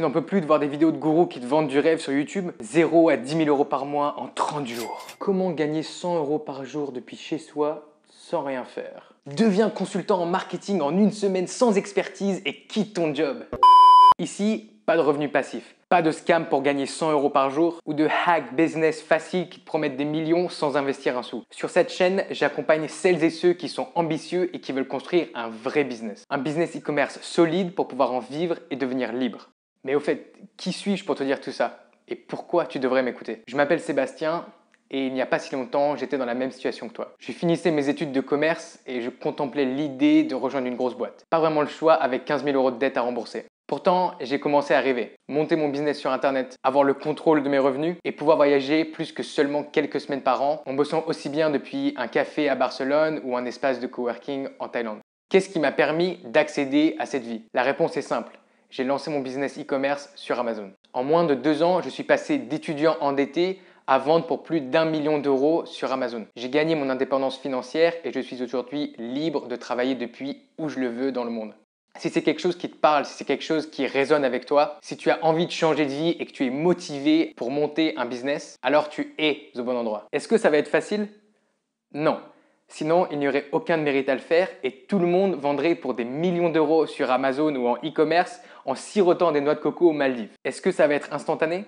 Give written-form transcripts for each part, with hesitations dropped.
Tu n'en peux plus de voir des vidéos de gourous qui te vendent du rêve sur YouTube. 0 à 10 000 euros par mois en 30 jours. Comment gagner 100 euros par jour depuis chez soi sans rien faire? Deviens consultant en marketing en une semaine sans expertise et quitte ton job. Ici, pas de revenus passifs. Pas de scam pour gagner 100 euros par jour ou de hack business facile qui te promettent des millions sans investir un sou. Sur cette chaîne, j'accompagne celles et ceux qui sont ambitieux et qui veulent construire un vrai business. Un business e-commerce solide pour pouvoir en vivre et devenir libre. Mais au fait, qui suis-je pour te dire tout ça? Et pourquoi tu devrais m'écouter? Je m'appelle Sébastien et il n'y a pas si longtemps, j'étais dans la même situation que toi. Je finissais mes études de commerce et je contemplais l'idée de rejoindre une grosse boîte. Pas vraiment le choix avec 15 000 euros de dette à rembourser. Pourtant, j'ai commencé à rêver, monter mon business sur Internet, avoir le contrôle de mes revenus et pouvoir voyager plus que seulement quelques semaines par an en bossant aussi bien depuis un café à Barcelone ou un espace de coworking en Thaïlande. Qu'est-ce qui m'a permis d'accéder à cette vie? La réponse est simple. J'ai lancé mon business e-commerce sur Amazon. En moins de 2 ans, je suis passé d'étudiant endetté à vendre pour plus d'1 million d'euros sur Amazon. J'ai gagné mon indépendance financière et je suis aujourd'hui libre de travailler depuis où je le veux dans le monde. Si c'est quelque chose qui te parle, si c'est quelque chose qui résonne avec toi, si tu as envie de changer de vie et que tu es motivé pour monter un business, alors tu es au bon endroit. Est-ce que ça va être facile? Non. Sinon, il n'y aurait aucun mérite à le faire et tout le monde vendrait pour des millions d'euros sur Amazon ou en e-commerce en sirotant des noix de coco aux Maldives. Est-ce que ça va être instantané?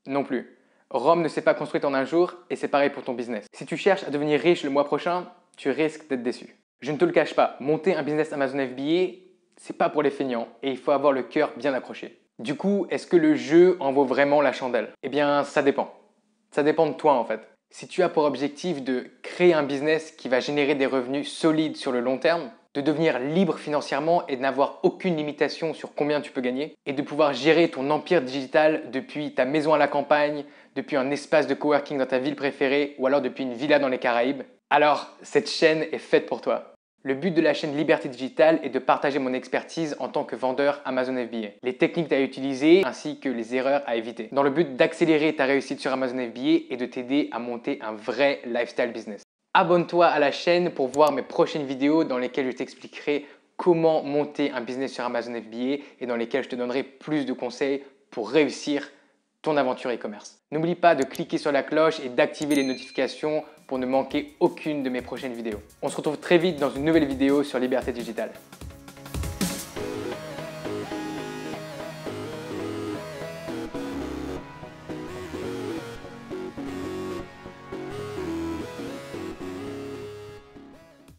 Non plus. Rome ne s'est pas construite en un jour et c'est pareil pour ton business. Si tu cherches à devenir riche le mois prochain, tu risques d'être déçu. Je ne te le cache pas, monter un business Amazon FBA, c'est pas pour les feignants et il faut avoir le cœur bien accroché. Du coup, est-ce que le jeu en vaut vraiment la chandelle? Eh bien, ça dépend. Ça dépend de toi en fait. Si tu as pour objectif de créer un business qui va générer des revenus solides sur le long terme, de devenir libre financièrement et de n'avoir aucune limitation sur combien tu peux gagner, et de pouvoir gérer ton empire digital depuis ta maison à la campagne, depuis un espace de coworking dans ta ville préférée ou alors depuis une villa dans les Caraïbes, alors cette chaîne est faite pour toi. Le but de la chaîne Liberté Digitale est de partager mon expertise en tant que vendeur Amazon FBA, les techniques à utiliser ainsi que les erreurs à éviter, dans le but d'accélérer ta réussite sur Amazon FBA et de t'aider à monter un vrai lifestyle business. Abonne-toi à la chaîne pour voir mes prochaines vidéos dans lesquelles je t'expliquerai comment monter un business sur Amazon FBA et dans lesquelles je te donnerai plus de conseils pour réussir ton aventure e-commerce. N'oublie pas de cliquer sur la cloche et d'activer les notifications pour ne manquer aucune de mes prochaines vidéos. On se retrouve très vite dans une nouvelle vidéo sur Liberté Digitale.